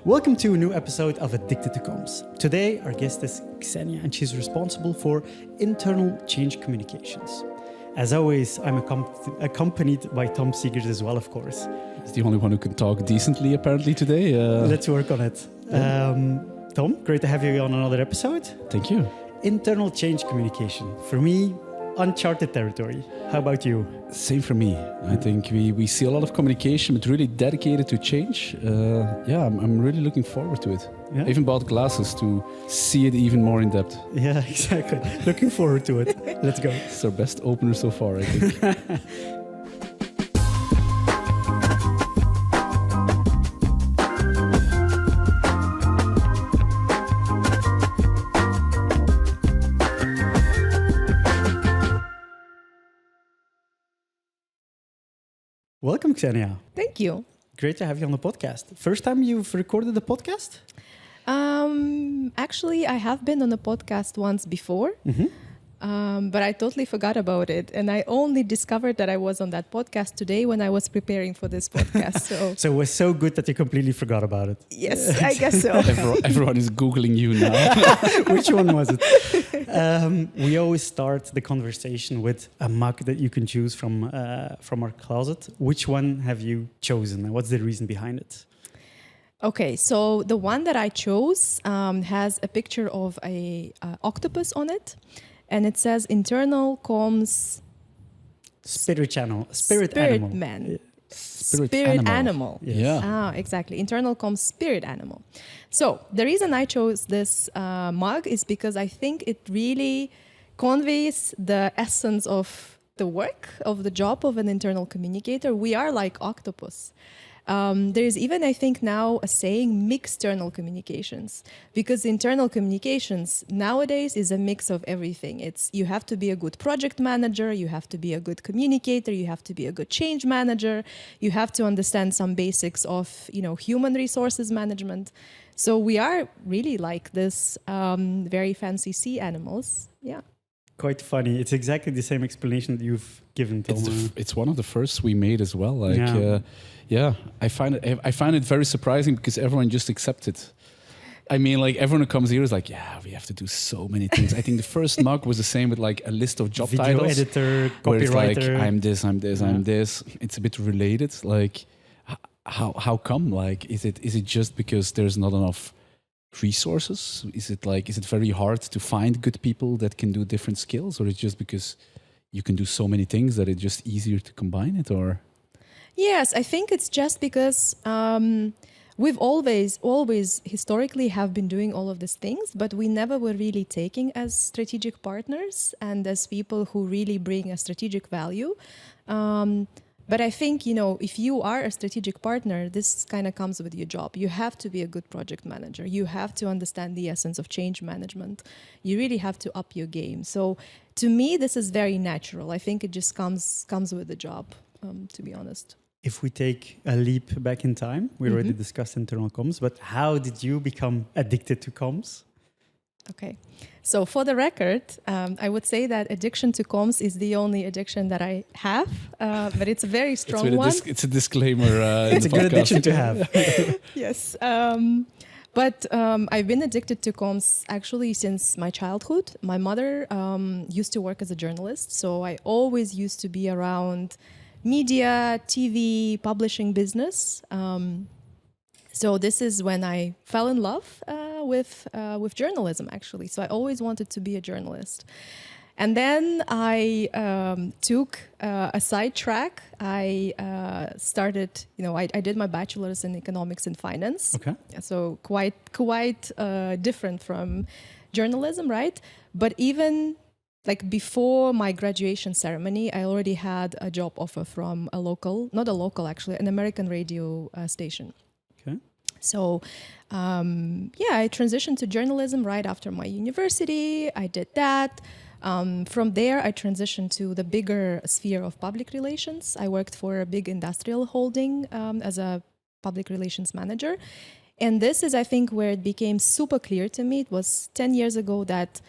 Welcome to a new episode of Addicted to Comms. Today, our guest is Xeniya, and she's responsible for internal change communications. As always, I'm accompanied by Tom Siegert as well, of course. He's the only one who can talk decently, apparently, today. Let's work on it. Tom, great to have you on another episode. Thank you. Internal change communication. For me, uncharted territory. How about you? Same for me. I think we see a lot of communication, but really dedicated to change. I'm really looking forward to it. Yeah? I even bought glasses to see it even more in depth. Yeah, exactly. Looking forward to it. Let's go. It's our best opener so far, I think. Welcome, Xeniya. Thank you. Great to have you on the podcast. First time you've recorded a podcast? Actually, I have been on a podcast once before, but I totally forgot about it. And I only discovered that I was on that podcast today when I was preparing for this podcast. So it was so good that you completely forgot about it. Yes, I guess so. Everyone is Googling you now. Which one was it? We always start the conversation with a mug that you can choose from our closet. Which one have you chosen, and what's the reason behind it? Okay, so the one that I chose has a picture of a octopus on it, and it says internal comms Spirit animal. Man. Spirit animal. Yes. Yeah. Ah, exactly. Internal comms spirit animal. So the reason I chose this mug is because I think it really conveys the essence of the work, of the job of an internal communicator. We are like octopus. There is even, I think now, a saying, mixternal communications, because internal communications nowadays is a mix of everything. It's you have to be a good project manager, you have to be a good communicator, you have to be a good change manager, you have to understand some basics of human resources management. So we are really like this very fancy sea animals. Yeah. Quite funny. It's exactly the same explanation that you've given, Tom. It's one of the first we made as well. I find it very surprising because everyone just accepts it. I mean, like everyone who comes here is like, yeah, we have to do so many things. I think the first mug was the same with like a list of job Video titles. editor, where it's like, copywriter. I'm this. It's a bit related. Like, how come? Like, is it just because there's not enough resources? Is it very hard to find good people that can do different skills, or it's just because you can do so many things that it's just easier to combine it? Or yes, I think it's just because we've always historically have been doing all of these things, but we never were really taking as strategic partners and as people who really bring a strategic value. But I think, if you are a strategic partner, this kind of comes with your job. You have to be a good project manager. You have to understand the essence of change management. You really have to up your game. So to me, this is very natural. I think it just comes with the job, to be honest. If we take a leap back in time, we already discussed internal comms, but how did you become addicted to comms? Okay. So for the record, I would say that addiction to comms is the only addiction that I have, but it's a very strong one. It's a disclaimer. It's a good addiction to have. Yes. But I've been addicted to comms actually since my childhood. My mother used to work as a journalist, so I always used to be around media, TV, publishing business. So this is when I fell in love with journalism, actually. So I always wanted to be a journalist. And then I took a side track. I started, I did my bachelor's in economics and finance. Okay. So quite different from journalism, right? But even like before my graduation ceremony, I already had a job offer from an American radio station. Okay. So, I transitioned to journalism right after my university. I did that. From there, I transitioned to the bigger sphere of public relations. I worked for a big industrial holding as a public relations manager. And this is, I think, where it became super clear to me. It was 10 years ago that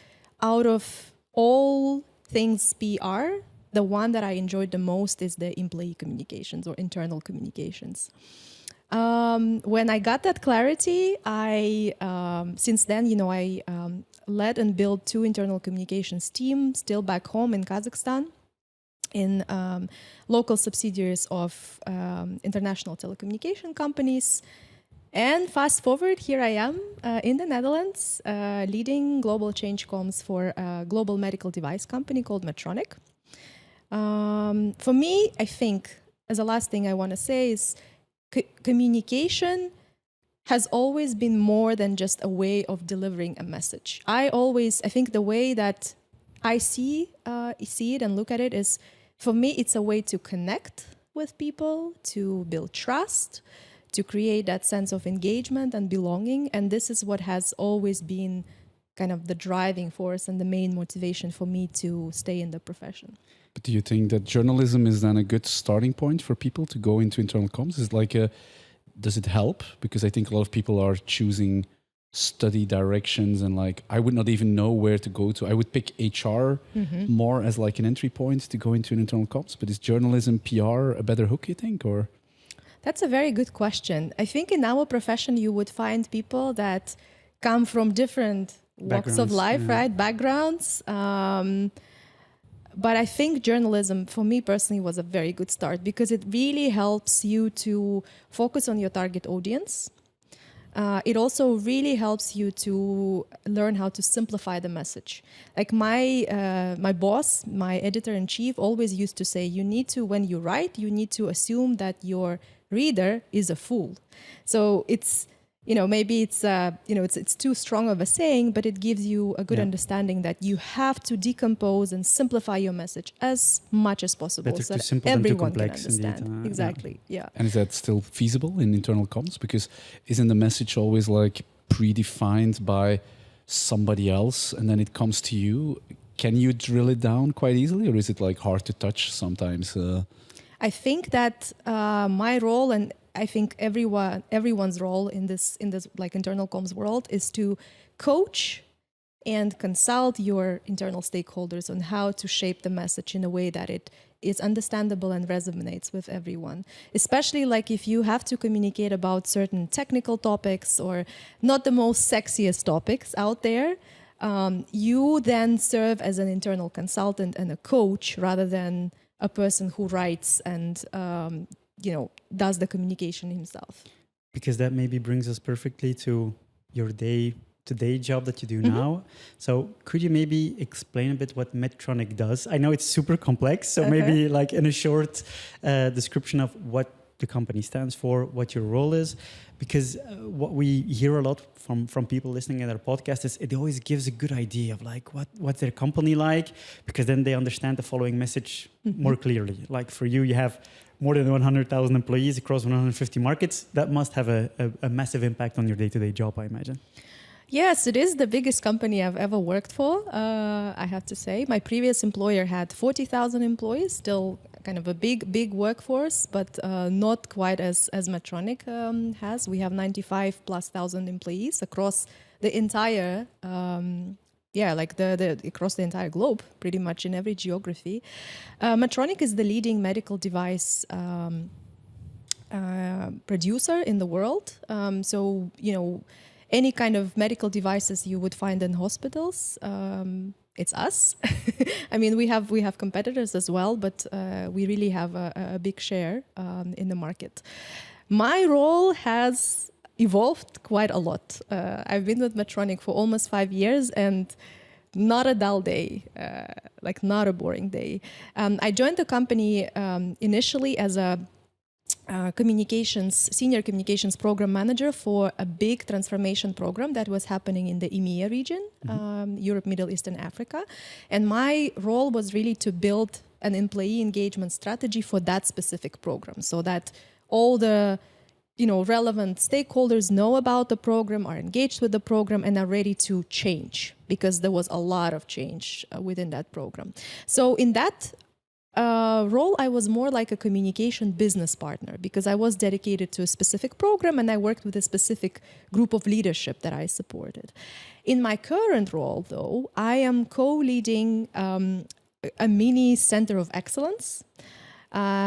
out of all things PR, the one that I enjoyed the most is the employee communications or internal communications. When I got that clarity, since then, I led and built 2 internal communications teams still back home in Kazakhstan, in local subsidiaries of international telecommunication companies. And fast forward, here I am in the Netherlands, leading global change comms for a global medical device company called Medtronic. For me, I think, as a last thing I want to say is communication has always been more than just a way of delivering a message. I think the way that I see it and look at it is, for me, it's a way to connect with people, to build trust, to create that sense of engagement and belonging. And this is what has always been kind of the driving force and the main motivation for me to stay in the profession. But do you think that journalism is then a good starting point for people to go into internal comms? Is like does it help? Because I think a lot of people are choosing study directions and like, I would not even know where to go to. I would pick HR more as like an entry point to go into an internal comms. But is journalism, PR a better hook, you think, or? That's a very good question. I think in our profession, you would find people that come from different walks of life, right? Backgrounds. But I think journalism, for me personally, was a very good start because it really helps you to focus on your target audience. It also really helps you to learn how to simplify the message. Like my boss, my editor-in-chief, always used to say, you need to, when you write, you need to assume that your reader is a fool. So it's, maybe it's too strong of a saying, but it gives you a good understanding that you have to decompose and simplify your message as much as possible. Better so too that simple than too everyone complex, can understand. indeed. Exactly, yeah. And is that still feasible in internal comms? Because isn't the message always like predefined by somebody else and then it comes to you? Can you drill it down quite easily, or is it like hard to touch sometimes? I think that my role, and I think everyone's role in this like internal comms world, is to coach and consult your internal stakeholders on how to shape the message in a way that it is understandable and resonates with everyone. Especially like if you have to communicate about certain technical topics or not the most sexiest topics out there, you then serve as an internal consultant and a coach rather than a person who writes and does the communication himself. Because that maybe brings us perfectly to your day-to-day job that you do now. So could you maybe explain a bit what Medtronic does? I know it's super complex, so maybe like in a short description of what the company stands for, what your role is, because what we hear a lot from people listening at our podcast is it always gives a good idea of like what's their company like, because then they understand the following message more clearly. Like for you, you have more than 100,000 employees across 150 markets. That must have a massive impact on your day-to-day job, I imagine. Yes, it is the biggest company I've ever worked for, I have to say. My previous employer had 40,000 employees, still kind of a big workforce, but not quite as Medtronic has. We have 95,000+ employees across the entire, across the entire globe, pretty much in every geography. Medtronic is the leading medical device producer in the world. Any kind of medical devices you would find in hospitals, it's us. I mean, we have competitors as well, but we really have a big share in the market. My role has evolved quite a lot. I've been with Medtronic for almost 5 years, and not a dull day, not a boring day. I joined the company initially as a senior communications program manager for a big transformation program that was happening in the EMEA region, Europe, Middle East, and Africa. And my role was really to build an employee engagement strategy for that specific program, so that all the relevant stakeholders know about the program, are engaged with the program, and are ready to change, because there was a lot of change within that program. So in that role, I was more like a communication business partner, because I was dedicated to a specific program and I worked with a specific group of leadership that I supported. In my current role, though, I am co-leading a mini center of excellence,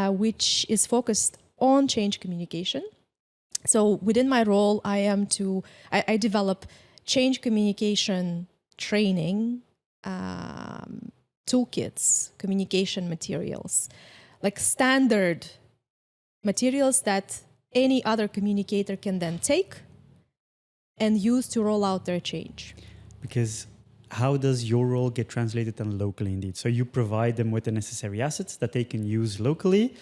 which is focused on change communication. So within my role, I develop change communication training, toolkits, communication materials, like standard materials that any other communicator can then take and use to roll out their change. Because how does your role get translated then locally indeed? So you provide them with the necessary assets that they can use locally,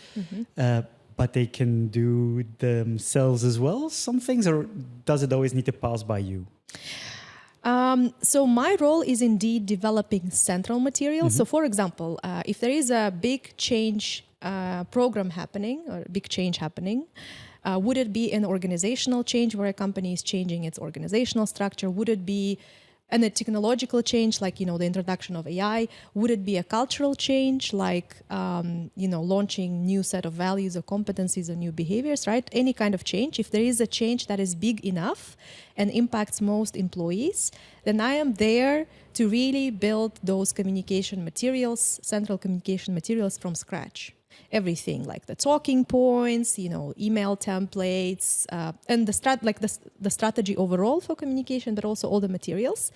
but they can do themselves as well, some things, or does it always need to pass by you? So my role is indeed developing central materials. So for example, if there is a big change program happening or big change happening, would it be an organizational change where a company is changing its organizational structure? Would it be a technological change, like, the introduction of AI? Would it be a cultural change, like, launching new set of values or competencies or new behaviors, right? Any kind of change. If there is a change that is big enough and impacts most employees, then I am there to really build those communication materials, central communication materials from scratch. Everything like the talking points, email templates, and the strategy overall for communication, but also all the materials.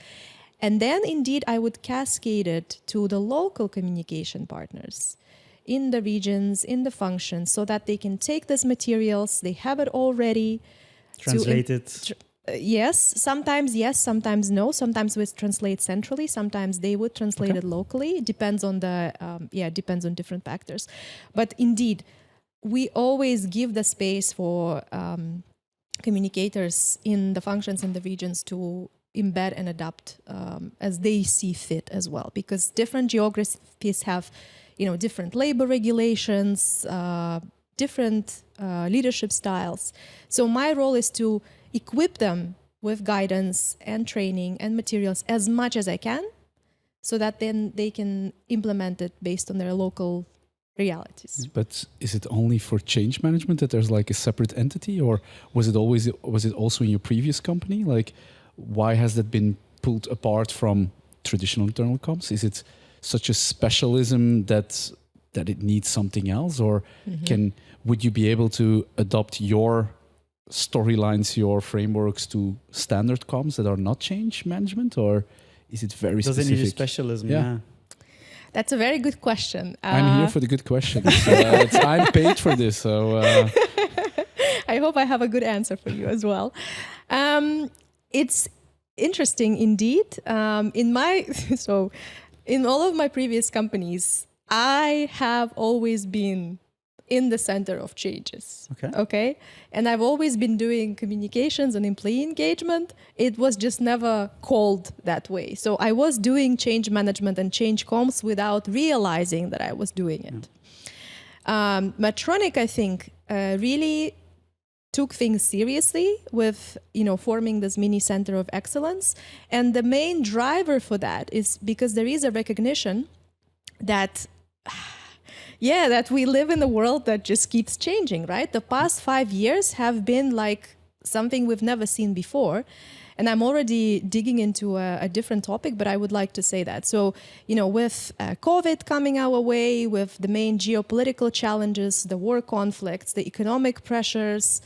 And then indeed, I would cascade it to the local communication partners in the regions, in the functions, so that they can take these materials, they have it already. Translated. Yes, sometimes no. Sometimes we translate centrally. Sometimes they would translate it locally. It depends on depends on different factors. But indeed, we always give the space for communicators in the functions in the regions to embed and adapt as they see fit as well, because different geographies have, different labor regulations, different leadership styles. So my role is to equip them with guidance and training and materials as much as I can, so that then they can implement it based on their local realities. But is it only for change management that there's like a separate entity, or was it also in your previous company? Like, why has that been pulled apart from traditional internal comms? Is it such a specialism that it needs something else, or would you be able to adopt your storylines, your frameworks to standard comms that are not change management, or is it very Does specific? it need a specialism? Yeah. That's a very good question. I'm here for the good questions. I'm paid for this, so I hope I have a good answer for you as well. It's interesting indeed. In all of my previous companies, I have always been in the center of changes. Okay. And I've always been doing communications and employee engagement. It was just never called that way. So I was doing change management and change comms without realizing that I was doing it. Medtronic, I think, really took things seriously with, forming this mini center of excellence. And the main driver for that is because there is a recognition that that we live in a world that just keeps changing, right? The past 5 years have been like something we've never seen before. And I'm already digging into a different topic, but I would like to say that. So, with COVID coming our way, with the main geopolitical challenges, the war conflicts, the economic pressures,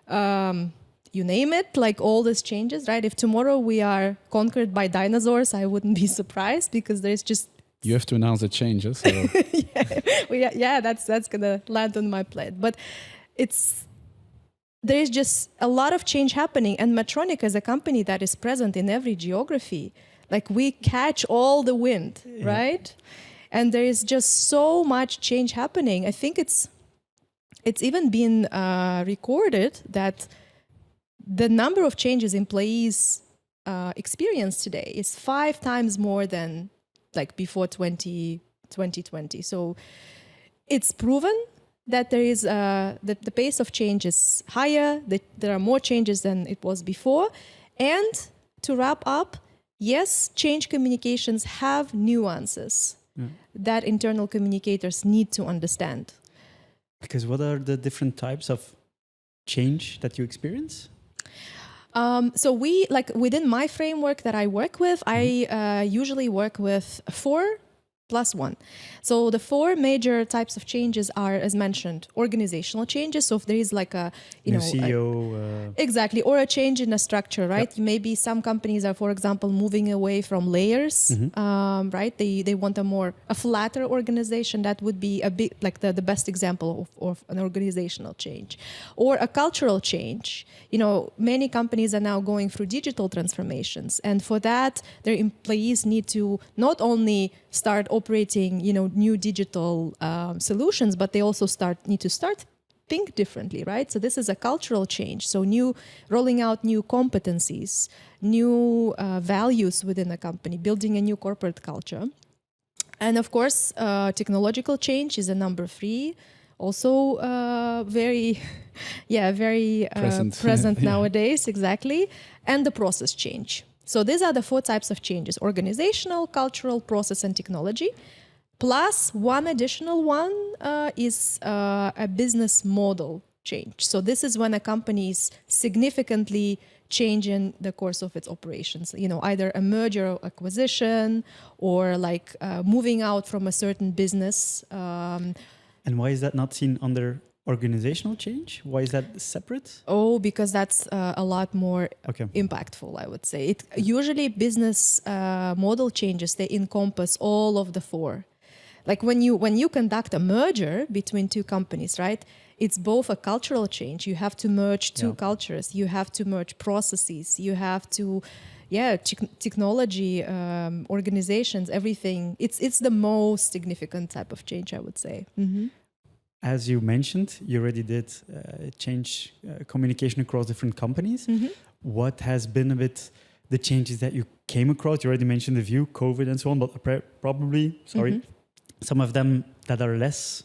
you name it, like all these changes, right? If tomorrow we are conquered by dinosaurs, I wouldn't be surprised, because there's just... You have to announce the changes. So. That's gonna land on my plate. But there is just a lot of change happening, and Medtronic is a company that is present in every geography. Like, we catch all the wind, right? And there is just so much change happening. I think it's even been recorded that the number of changes employees experience today is 5 times more than like before 2020. So it's proven that there is the pace of change is higher, that there are more changes than it was before. And to wrap up, yes, change communications have nuances that internal communicators need to understand. Because what are the different types of change that you experience? So we, like, within my framework that I work with, I usually work with 4 plus one. So the four major types of changes are, as mentioned, organizational changes. So if there is like a, New CEO. exactly, or a change in a structure, right? Maybe some companies are, for example, moving away from layers, right? They want a flatter organization. That would be a bit like the best example of an organizational change, or a cultural change. Many companies are now going through digital transformations, and for that, their employees need to not only start operating, new digital solutions, but they also need to start think differently, right? So this is a cultural change. So rolling out new competencies, new values within a company, building a new corporate culture. And of course, technological change is a number 3. Also very, very present nowadays, exactly. And the process change. So these are the 4 types of changes: organizational, cultural, process, and technology. Plus one additional one is a business model change. So this is when a company is significantly changing the course of its operations. Either a merger or acquisition, or like moving out from a certain business. And why is that not seen under organizational change? Why is that separate? Oh, because that's a lot more impactful, I would say. Usually business model changes, they encompass all of the 4. Like when you conduct a merger between 2 companies, right? It's both a cultural change. You have to merge 2 cultures. You have to merge processes. You have to, technology, organizations, everything. It's the most significant type of change, I would say. Mm-hmm. As you mentioned, you already did change communication across different companies. Mm-hmm. What has been a bit the changes that you came across? You already mentioned the view, COVID and so on, but probably, some of them that are less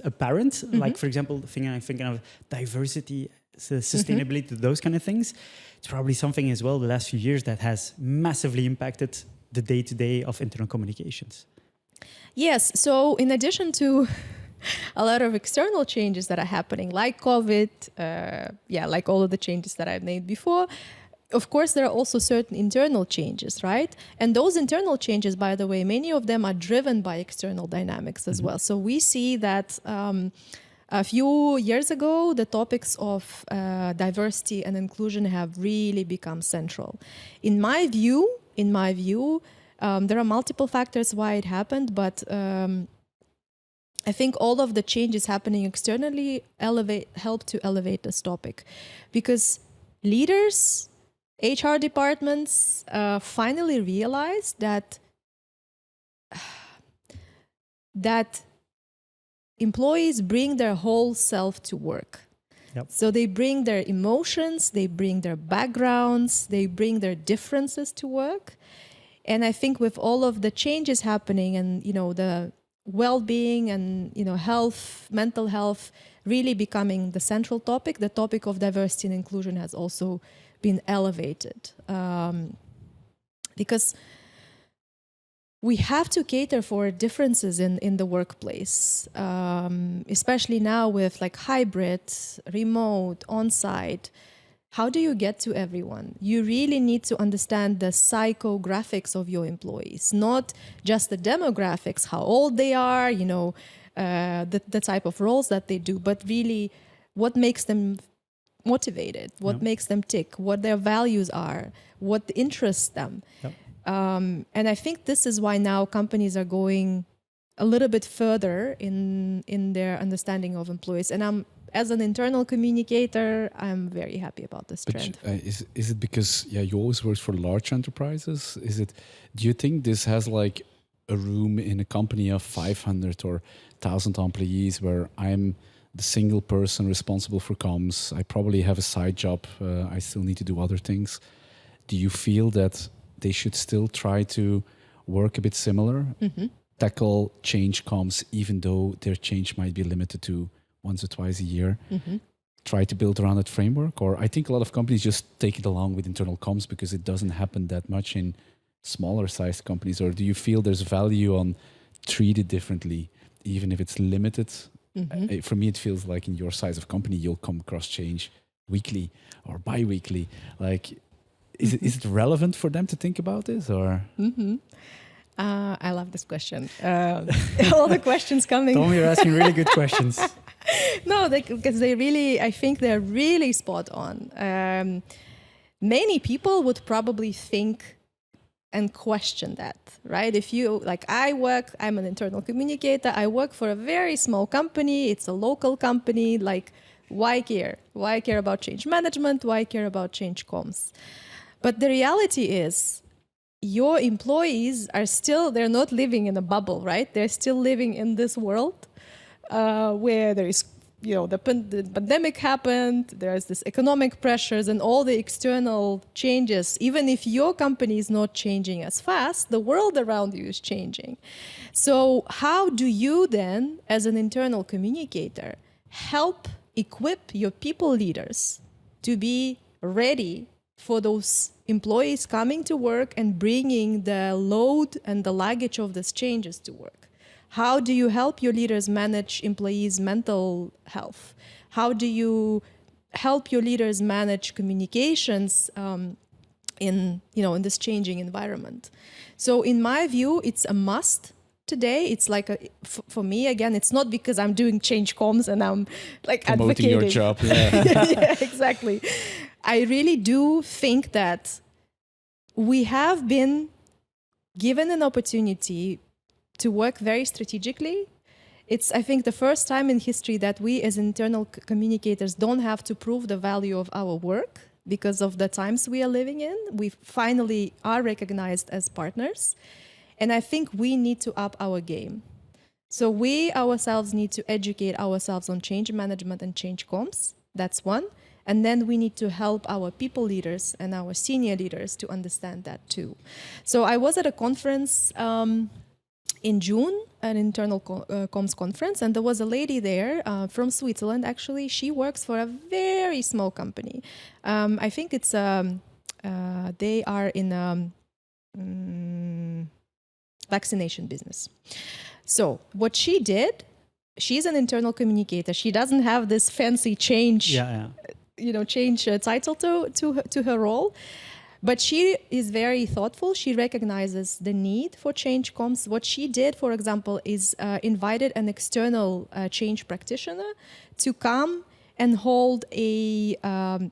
apparent. Like, for example, the thing I'm thinking of, diversity, sustainability, those kind of things. It's probably something as well the last few years that has massively impacted the day-to-day of internal communications. Yes. So in addition to a lot of external changes that are happening, like COVID, like all of the changes that I've named before, of course, there are also certain internal changes, right? And those internal changes, by the way, many of them are driven by external dynamics as well. So we see that a few years ago, the topics of diversity and inclusion have really become central. In my view, there are multiple factors why it happened, but I think all of the changes happening externally help to elevate this topic, because leaders, HR departments finally realized that employees bring their whole self to work. Yep. So they bring their emotions, they bring their backgrounds, they bring their differences to work. And I think with all of the changes happening and, the well-being and, health, mental health really becoming the central topic, the topic of diversity and inclusion has also been elevated. Because we have to cater for differences in the workplace, especially now with like hybrid, remote, on-site. How do you get to everyone? You really need to understand the psychographics of your employees, not just the demographics, how old they are, the type of roles that they do, but really what makes them motivated, what makes them tick, what their values are, what interests them. Yep. And I think this is why now companies are going a little bit further in their understanding of employees. And as an internal communicator, I'm very happy about this trend. Is it because you always worked for large enterprises? Do you think this has like a room in a company of 500 or 1,000 employees where I'm the single person responsible for comms? I probably have a side job. I still need to do other things. Do you feel that they should still try to work a bit similar, tackle change comms, even though their change might be limited to once or twice a year, try to build around that framework? Or I think a lot of companies just take it along with internal comms because it doesn't happen that much in smaller sized companies. Or do you feel there's value on treat it differently, even if it's limited? For me, it feels like in your size of company, you'll come across change weekly or bi-weekly. Like, is it relevant for them to think about this? Or I love this question. All the questions coming. Tom, you're asking really good questions. No, because they really, I think they're really spot on. Many people would probably think and question that, right? If you, like I'm an internal communicator, I work for a very small company, it's a local company, like why care? Why care about change management? Why care about change comms? But the reality is, your employees are still, they're not living in a bubble, right? They're still living in this world where there is, the pandemic happened, there's this economic pressures and all the external changes. Even if your company is not changing as fast, the world around you is changing. So how do you then, as an internal communicator, help equip your people leaders to be ready for those employees coming to work and bringing the load and the luggage of these changes to work? How do you help your leaders manage employees' mental health? How do you help your leaders manage communications in this changing environment? So in my view, it's a must today. It's like for me, again, it's not because I'm doing change comms and I'm like Promoting advocating. your job. Yeah. Yeah, exactly. I really do think that we have been given an opportunity to work very strategically. It's, I think, the first time in history that we as internal communicators don't have to prove the value of our work because of the times we are living in. We finally are recognized as partners. And I think we need to up our game. So we ourselves need to educate ourselves on change management and change comms. That's one. And then we need to help our people leaders and our senior leaders to understand that too. So I was at a conference in June, an internal comms conference, and there was a lady there from Switzerland, actually. She works for a very small company. I think it's, they are in vaccination business. So what she did, she's an internal communicator. She doesn't have this fancy change, change title to her role. But she is very thoughtful. She recognizes the need for change comms. What she did, for example, is invited an external change practitioner to come and hold a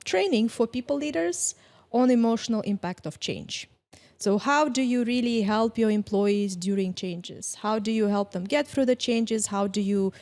training for people leaders on emotional impact of change. So how do you really help your employees during changes? How do you help them get through the changes? How do you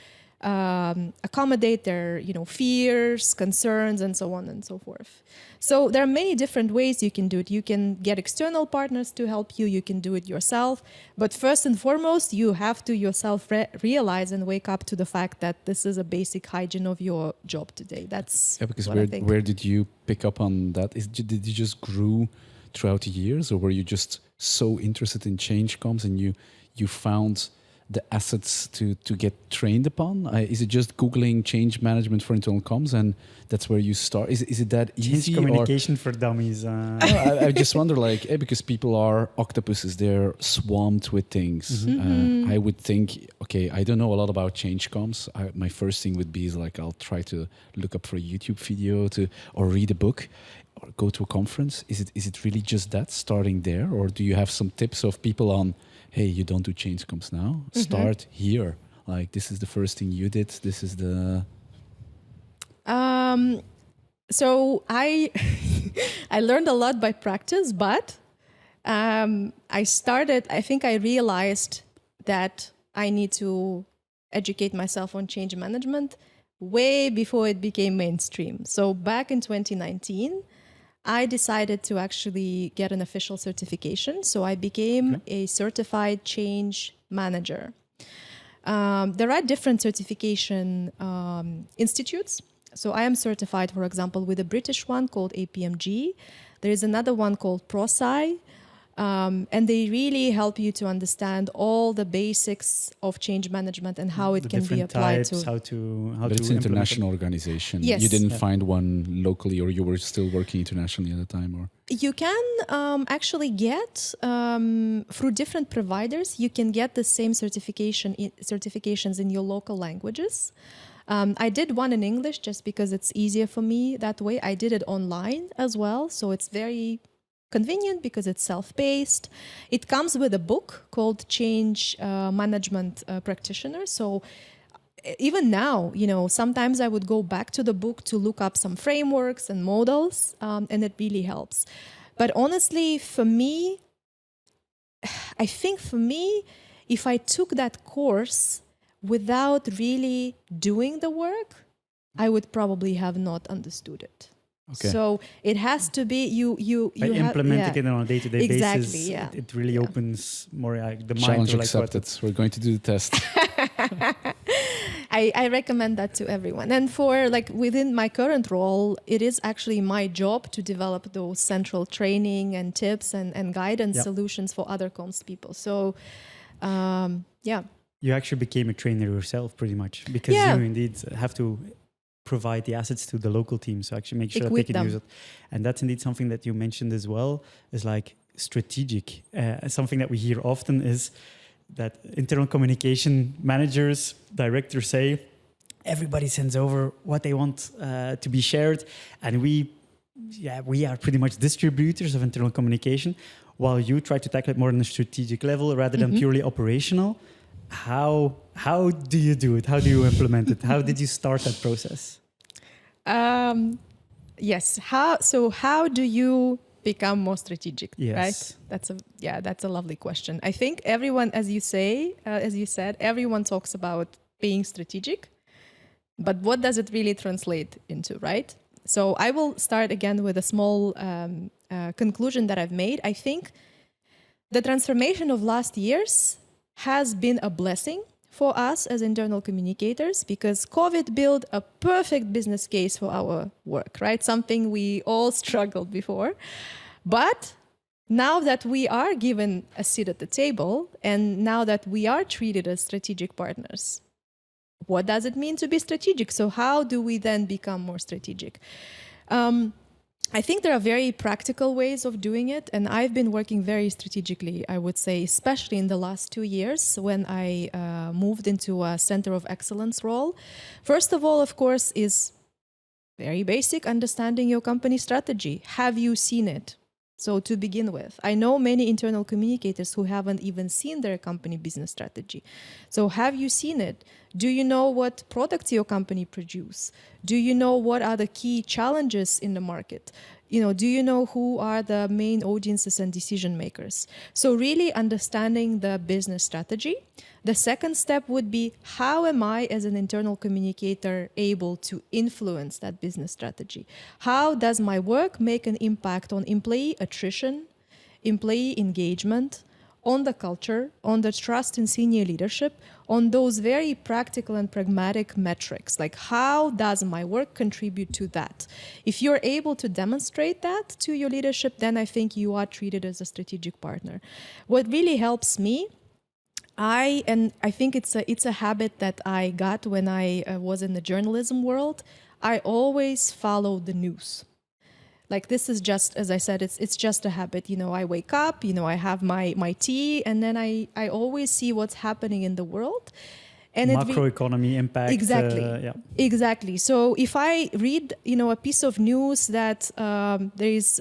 accommodate their fears, concerns, and so on and so forth? So there are many different ways you can do it. You can get external partners to help you. You can do it yourself. But first and foremost, you have to yourself realize and wake up to the fact that this is a basic hygiene of your job today. That's because what I think. Where did you pick up on that? Did you just grew throughout the years, or were you just so interested in change comms and you found the assets to get trained upon? Is it just Googling change management for internal comms and that's where you start? Is it that easy? Change communication for dummies. I just wonder, because people are octopuses, they're swamped with things. I would think, okay, I don't know a lot about change comms. My first thing would be I'll try to look up for a YouTube video or read a book or go to a conference. Is it really just that, starting there? Or do you have some tips of people on, hey, you don't do change comms now. Start here. This is the first thing you did. This is the... So I learned a lot by practice, but I think I realized that I need to educate myself on change management way before it became mainstream. So back in 2019, I decided to actually get an official certification. So I became a certified change manager. There are different certification institutes. So I am certified, for example, with a British one called APMG. There is another one called ProSci. And they really help you to understand all the basics of change management and how it can be applied types, to. How but to it's an international organization. Yes. You didn't find one locally, or you were still working internationally at the time, or? You can actually get through different providers. You can get the same certifications in your local languages. I did one in English just because it's easier for me that way. I did it online as well, so it's very convenient because it's self-paced. It comes with a book called Change Management Practitioner. So even now, sometimes I would go back to the book to look up some frameworks and models, and it really helps. But honestly, I think for me, if I took that course without really doing the work, I would probably have not understood it. Okay. So it has to be you By implementing it on a day-to-day basis, yeah. it really opens more the mind. Challenge to like accepted. We're going to do the test. I recommend that to everyone. And for within my current role, it is actually my job to develop those central training and tips and guidance solutions for other comms people. So, yeah. You actually became a trainer yourself pretty much because you indeed have to provide the assets to the local team. So actually make sure that they can use it. And that's indeed something that you mentioned as well, is like strategic. Something that we hear often is that internal communication managers, directors say, everybody sends over what they want to be shared. And we are pretty much distributors of internal communication, while you try to tackle it more on a strategic level rather than purely operational. How do you do it? How do you implement it? How did you start that process? Yes. How do you become more strategic? Yes. Right? That's a lovely question. I think everyone, as you said, everyone talks about being strategic, but what does it really translate into, right? So I will start again with a small conclusion that I've made. I think the transformation of last years has been a blessing for us as internal communicators, because COVID built a perfect business case for our work, right? Something we all struggled before. But now that we are given a seat at the table, and now that we are treated as strategic partners, what does it mean to be strategic? So how do we then become more strategic? I think there are very practical ways of doing it, and I've been working very strategically, I would say, especially in the last 2 years when I moved into a center of excellence role. First of all, of course, is very basic, understanding your company strategy. Have you seen it? So to begin with, I know many internal communicators who haven't even seen their company business strategy. So have you seen it? Do you know what products your company produce? Do you know what are the key challenges in the market? Do you know who are the main audiences and decision makers? So really understanding the business strategy. The second step would be, how am I as an internal communicator able to influence that business strategy? How does my work make an impact on employee attrition, employee engagement, on the culture, on the trust in senior leadership, on those very practical and pragmatic metrics, like how does my work contribute to that? If you're able to demonstrate that to your leadership, then I think you are treated as a strategic partner. What really helps me, I think it's a habit that I got when I was in the journalism world. I always follow the news. Like, this is just, as I said, it's just a habit. I wake up, I have my tea, and then I always see what's happening in the world. And macroeconomy impact. Exactly. So if I read, a piece of news that there is,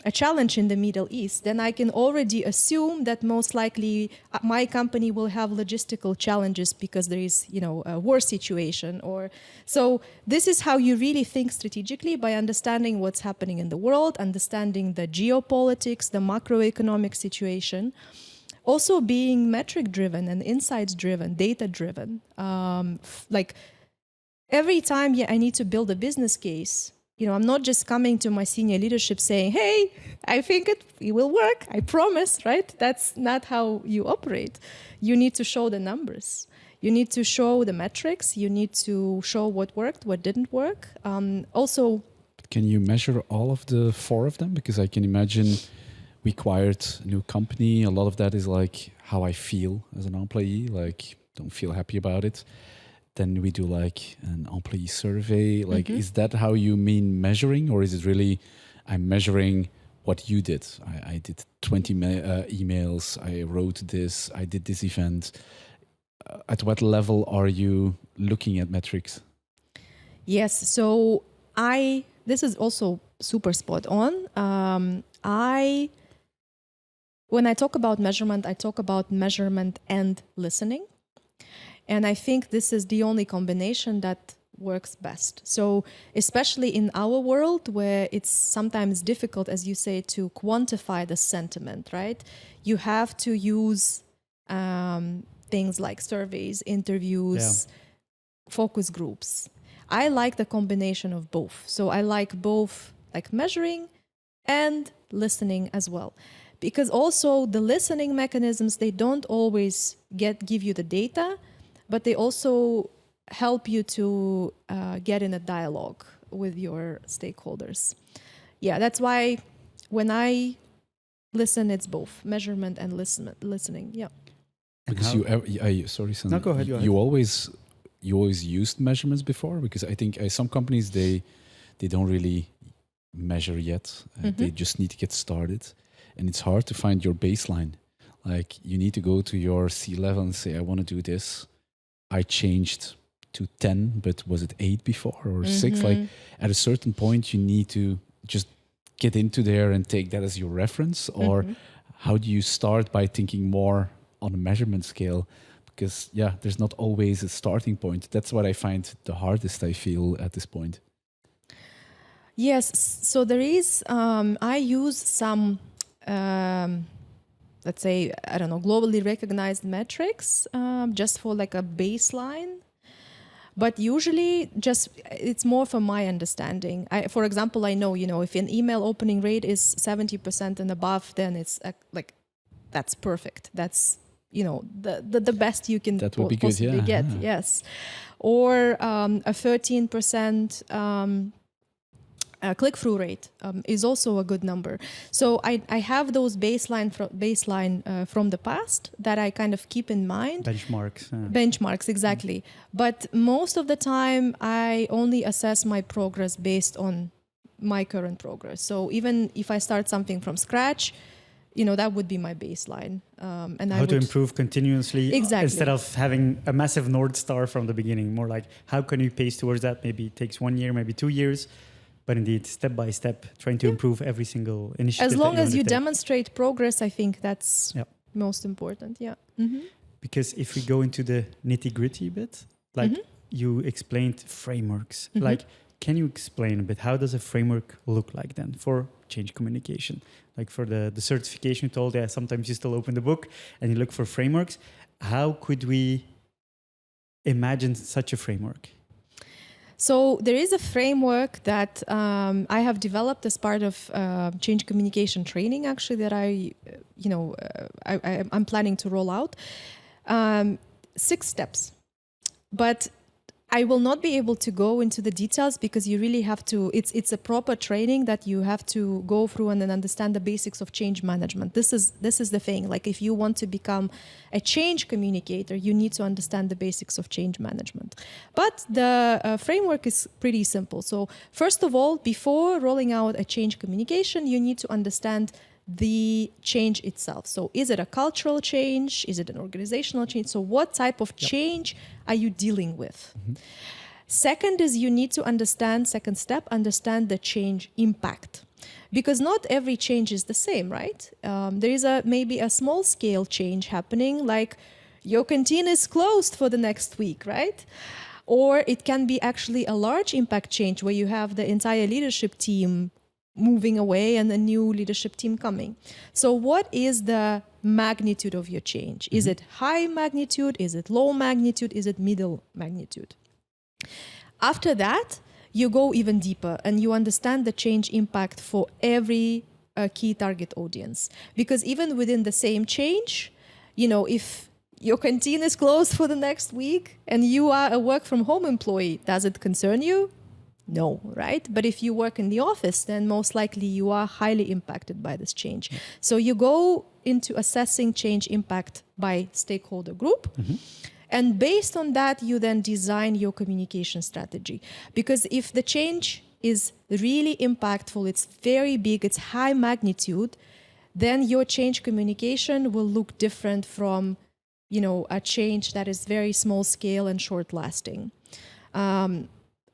a challenge in the Middle East, then I can already assume that most likely my company will have logistical challenges because there is, a war situation. So this is how you really think strategically, by understanding what's happening in the world, understanding the geopolitics, the macroeconomic situation. Also being metric-driven and insights-driven, data-driven. Like every time I need to build a business case, I'm not just coming to my senior leadership saying, hey, I think it will work, I promise, right? That's not how you operate. You need to show the numbers. You need to show the metrics. You need to show what worked, what didn't work. Also, can you measure all of the 4 of them? Because I can imagine we acquired a new company. A lot of that is like how I feel as an employee, like don't feel happy about it. Then we do like an employee survey. Like, is that how you mean measuring? Or is it really, I'm measuring what you did? I did 20 emails. I wrote this. I did this event. At what level are you looking at metrics? Yes. So this is also super spot on. When I talk about measurement, I talk about measurement and listening. And I think this is the only combination that works best. So especially in our world where it's sometimes difficult, as you say, to quantify the sentiment, right? You have to use things like surveys, interviews, focus groups. I like the combination of both. So I like both like measuring and listening as well. Because also the listening mechanisms, they don't always give you the data, but they also help you to get in a dialogue with your stakeholders. Yeah, that's why when I listen, it's both measurement and listening. Yeah. Because sorry, San, No, go ahead. you always used measurements before, because I think some companies they don't really measure yet. They just need to get started, and it's hard to find your baseline. Like you need to go to your C-level and say, I want to do this. I changed to 10, but was it 8 before or 6? Like at a certain point, you need to just get into there and take that as your reference. Or how do you start by thinking more on a measurement scale? Because there's not always a starting point. That's what I find the hardest, I feel, at this point. Yes, so there is, I use some, let's say, I don't know, globally recognized metrics just for like a baseline. But usually it's more from my understanding. For example, I know, if an email opening rate is 70% and above, then it's like, that's perfect. That's, the best you can that would be possibly good, get. Yes. Or a 13% click-through rate is also a good number. So I have those baseline from the past that I kind of keep in mind. Benchmarks. Benchmarks, exactly. But most of the time, I only assess my progress based on my current progress. So even if I start something from scratch, that would be my baseline. And how to improve continuously, exactly, instead of having a massive North Star from the beginning. More like, how can you pace towards that? Maybe it takes 1 year, maybe 2 years. But indeed, step by step, trying to improve every single initiative. As long as you demonstrate progress, I think that's most important. Yeah. Because if we go into the nitty gritty bit, like you explained frameworks, like, can you explain a bit, how does a framework look like then for change communication? Like for the certification, you told, sometimes you still open the book and you look for frameworks. How could we imagine such a framework? So there is a framework that I have developed as part of change communication training, actually, that I'm planning to roll out. 6 steps. But I will not be able to go into the details because you really have to, it's a proper training that you have to go through and then understand the basics of change management. This is the thing. Like if you want to become a change communicator, you need to understand the basics of change management. But the framework is pretty simple. So first of all, before rolling out a change communication, you need to understand the change itself. So is it a cultural change? Is it an organizational change? So what type of change are you dealing with? Second is you need to understand the change impact. Because not every change is the same, right? There is maybe a small scale change happening, like your canteen is closed for the next week, right? Or it can be actually a large impact change where you have the entire leadership team moving away and a new leadership team coming. So what is the magnitude of your change? Is it high magnitude? Is it low magnitude? Is it middle magnitude? After that, you go even deeper and you understand the change impact for every key target audience. Because even within the same change, if your canteen is closed for the next week and you are a work from home employee, does it concern you? No, right? But if you work in the office, then most likely you are highly impacted by this change. So you go into assessing change impact by stakeholder group. And based on that, you then design your communication strategy. Because if the change is really impactful, it's very big, it's high magnitude, then your change communication will look different from, a change that is very small scale and short lasting.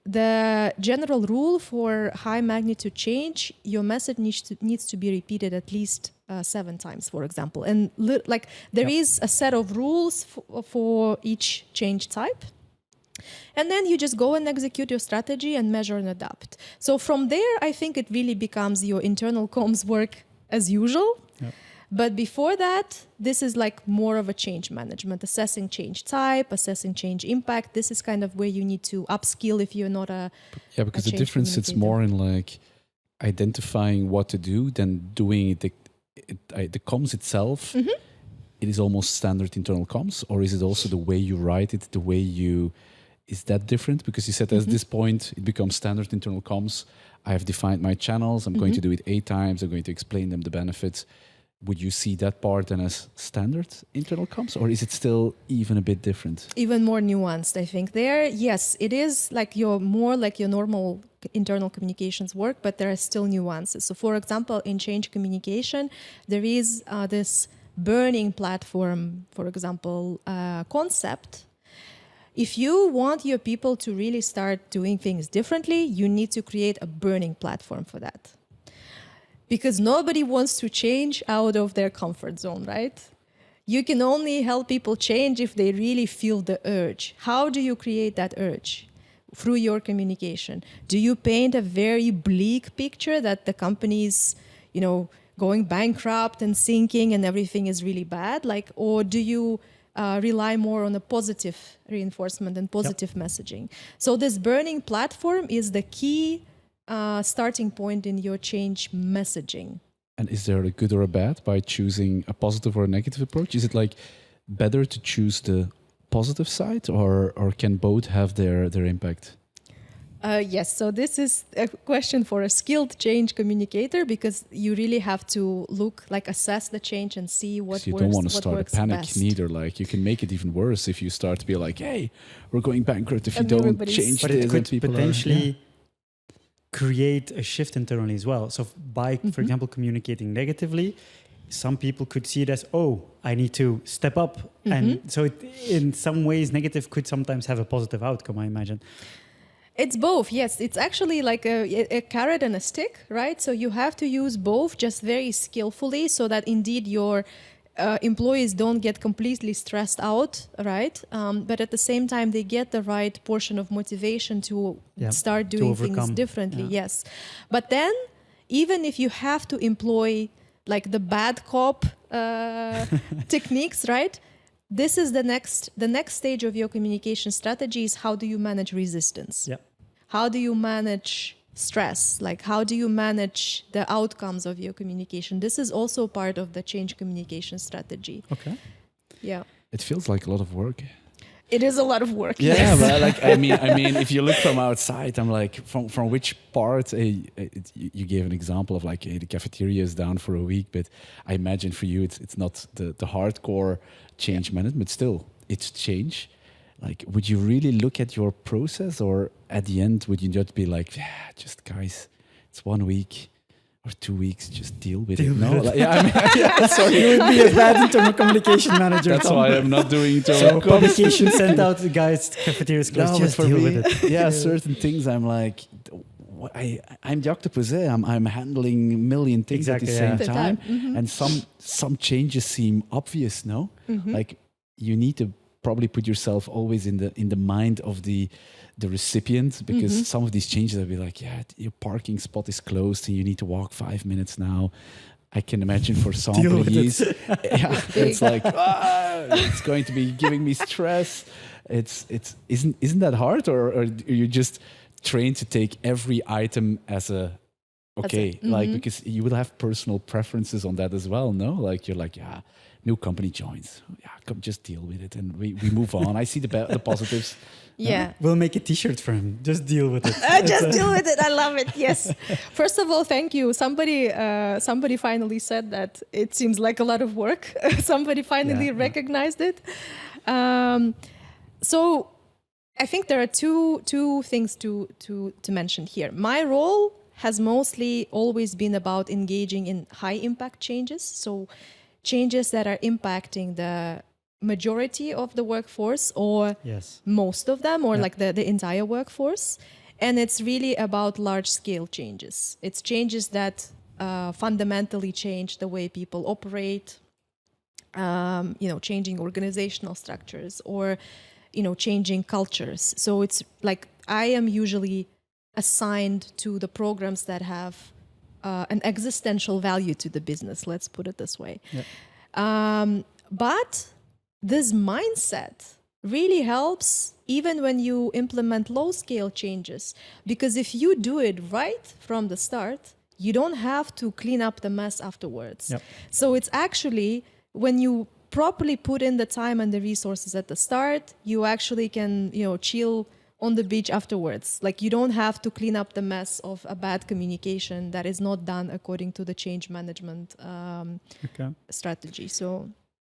the general rule for high magnitude change, your message needs to be repeated at least 7 times, for example. And like there is a set of rules for each change type. And then you just go and execute your strategy and measure and adapt. So from there, I think it really becomes your internal comms work as usual. Yep. But before that, this is like more of a change management, assessing change type, assessing change impact. This is kind of where you need to upskill if you're not a because the change difference it's communicator. more in like identifying what to do than doing it. The comms itself, it is almost standard internal comms, or is it also the way you write it, the way you... Is that different? Because you said at this point, it becomes standard internal comms. I have defined my channels. I'm going to do it 8 times. I'm going to explain them the benefits. Would you see that part then as standard internal comms, or is it still even a bit different? Even more nuanced, I think. There, yes, it is like your normal internal communications work, but there are still nuances. So, for example, in change communication, there is this burning platform, for example, concept. If you want your people to really start doing things differently, you need to create a burning platform for that. Because nobody wants to change out of their comfort zone, right? You can only help people change if they really feel the urge. How do you create that urge? Through your communication. Do you paint a very bleak picture that the company is, going bankrupt and sinking and everything is really bad? Or do you rely more on a positive reinforcement and positive messaging? So this burning platform is the key starting point in your change messaging. And is there a good or a bad by choosing a positive or a negative approach? Is it like better to choose the positive side, or can both have their impact? Yes, so this is a question for a skilled change communicator, because you really have to assess the change and see what works. You don't want to start a panic best. neither. Like, you can make it even worse if you start to be like, "Hey, we're going bankrupt if you And don't everybody's- change But this." it could and people potentially create a shift internally as well. So by, for example, communicating negatively, some people could see it as, oh, I need to step up. And so in some ways, negative could sometimes have a positive outcome, I imagine. It's both, yes. It's actually like a carrot and a stick, right? So you have to use both just very skillfully so that indeed your employees don't get completely stressed out, right? But at the same time, they get the right portion of motivation to start doing things differently, yes. But then, even if you have to employ like the bad cop techniques, right? This is the next stage of your communication strategy is how do you manage resistance? Yeah. How do you manage stress? Like, how do you manage the outcomes of your communication? This is also part of the change communication strategy. Okay. Yeah. It feels like a lot of work. It is a lot of work. Yeah, yes. but like I mean, if you look from outside, I'm like, from which part? You gave an example of like, the cafeteria is down for a week, but I imagine for you, it's not the hardcore change management. Still, it's change. Like, would you really look at your process, or at the end, would you just be like, just guys, it's 1 week or 2 weeks, just deal with it? No, like, sorry. You would be a bad internal communication manager. That's Tom. why I'm not doing internal So comms. publication sent out the guys, cafeterias closed, just but for deal me, with it. certain things I'm like, I'm the octopus. I'm handling a million things at the same time, and some changes seem obvious. No, like you need to probably put yourself always in the mind of the recipient, because some of these changes will be like, your parking spot is closed and you need to walk 5 minutes now. I can imagine for some employees, it's like it's going to be giving me stress. Isn't that hard, or are you just trained to take every item as a like, because you will have personal preferences on that as well, no? Like, you're like, new company joins, come just deal with it and we move on. I see the positives. Yeah. We'll make a t-shirt for him. Just deal with it. Just deal with it. I love it. Yes. First of all, thank you. Somebody finally said that it seems like a lot of work. Somebody finally recognized it. So I think there are two things to mention here. My role has mostly always been about engaging in high impact changes. So changes that are impacting the majority of the workforce, or most of them, or like the entire workforce. And it's really about large-scale changes. It's changes that fundamentally change the way people operate, changing organizational structures or, changing cultures. So it's like I am usually assigned to the programs that have an existential value to the business. Let's put it this way. Yep. But this mindset really helps even when you implement low-scale changes, because if you do it right from the start, you don't have to clean up the mess afterwards. Yep. So it's actually when you properly put in the time and the resources at the start, you actually can, chill on the beach afterwards. Like you don't have to clean up the mess of a bad communication that is not done according to the change management strategy. So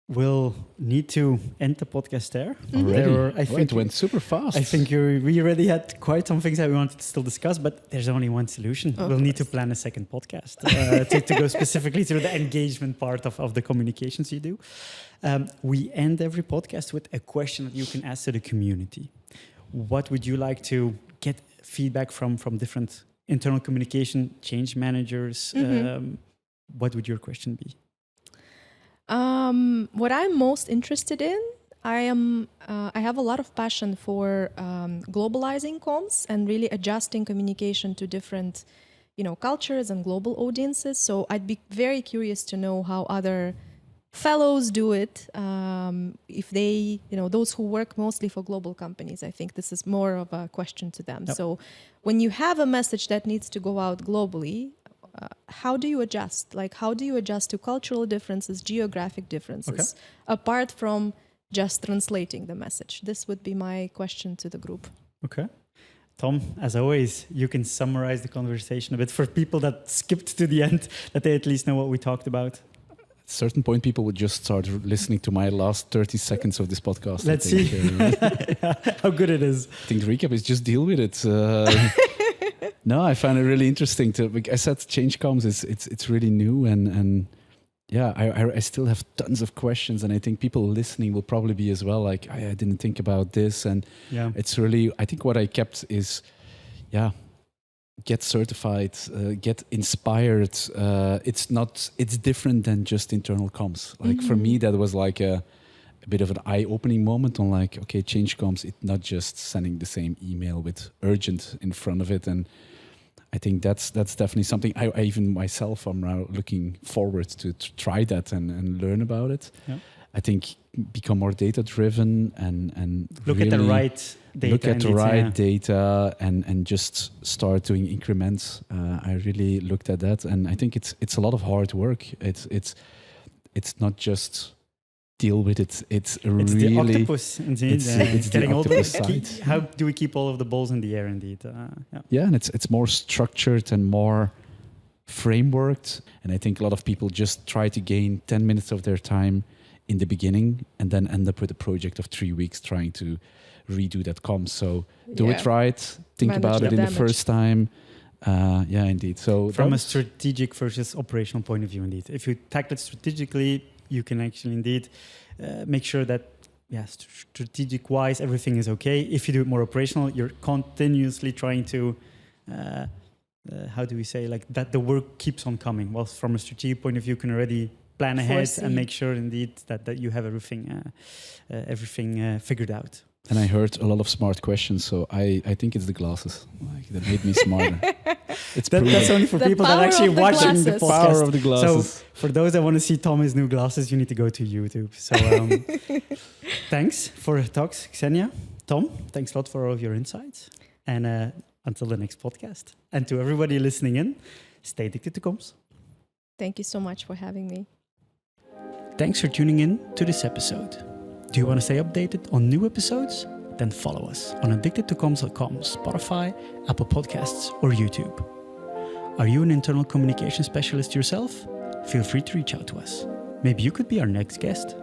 we'll need to end the podcast there. Already? It went super fast. I think we already had quite some things that we wanted to still discuss, but there's only one solution. We'll need to plan a second podcast to go specifically through the engagement part of the communications you do. We end every podcast with a question that you can ask to the community. What would you like to get feedback from different internal communication change managers? What would your question be? What I'm most interested in, I have a lot of passion for globalizing comms and really adjusting communication to different, cultures and global audiences. So I'd be very curious to know how other fellows do it. If they, those who work mostly for global companies, I think this is more of a question to them. Yep. So when you have a message that needs to go out globally, how do you adjust? Like, how do you adjust to cultural differences, geographic differences, apart from just translating the message? This would be my question to the group. Okay. Tom, as always, you can summarize the conversation a bit for people that skipped to the end, that they at least know what we talked about. At a certain point, people would just start listening to my last 30 seconds of this podcast. Let's see how good it is. I think the recap is just deal with it. No, I find it really interesting. I said change comms, it's really new and I still have tons of questions, and I think people listening will probably be as well. Like I didn't think about this, and it's really. I think what I kept is, get certified, get inspired. It's different than just internal comms. Like for me, that was like a bit of an eye-opening moment on like, okay, change comms. It's not just sending the same email with urgent in front of it, and I think that's definitely something I even myself am now looking forward to try that and learn about it. Yeah. I think become more data-driven and look really at the right data. Look at the right data and just start doing increments. I really looked at that, and I think it's a lot of hard work. It's not just deal with it. It's really the octopus, indeed. It's getting the all octopus the how do we keep all of the balls in the air? Indeed, and it's more structured and more frameworked. And I think a lot of people just try to gain 10 minutes of their time in the beginning, and then end up with a project of 3 weeks trying to redo that comms. So do it right. Think about it in the first time. Indeed. So from a strategic versus operational point of view, indeed, if you tackle it strategically, you can actually indeed make sure that, strategic-wise, everything is okay. If you do it more operational, you're continuously trying to, how do we say, like that the work keeps on coming. Well, from a strategic point of view, you can already plan ahead and make sure indeed that you have everything figured out. And I heard a lot of smart questions, so I think it's the glasses. Like, that made me smarter. That's only for people that are actually watching the podcast. Power of the glasses. So for those that want to see Tom's new glasses, you need to go to YouTube. So thanks for the talks, Xeniya. Tom, thanks a lot for all of your insights. And until the next podcast. And to everybody listening in, stay addicted to comms. Thank you so much for having me. Thanks for tuning in to this episode. Do you want to stay updated on new episodes? Then follow us on addictedtocomms.com, Spotify, Apple Podcasts, or YouTube. Are you an internal communication specialist yourself? Feel free to reach out to us. Maybe you could be our next guest.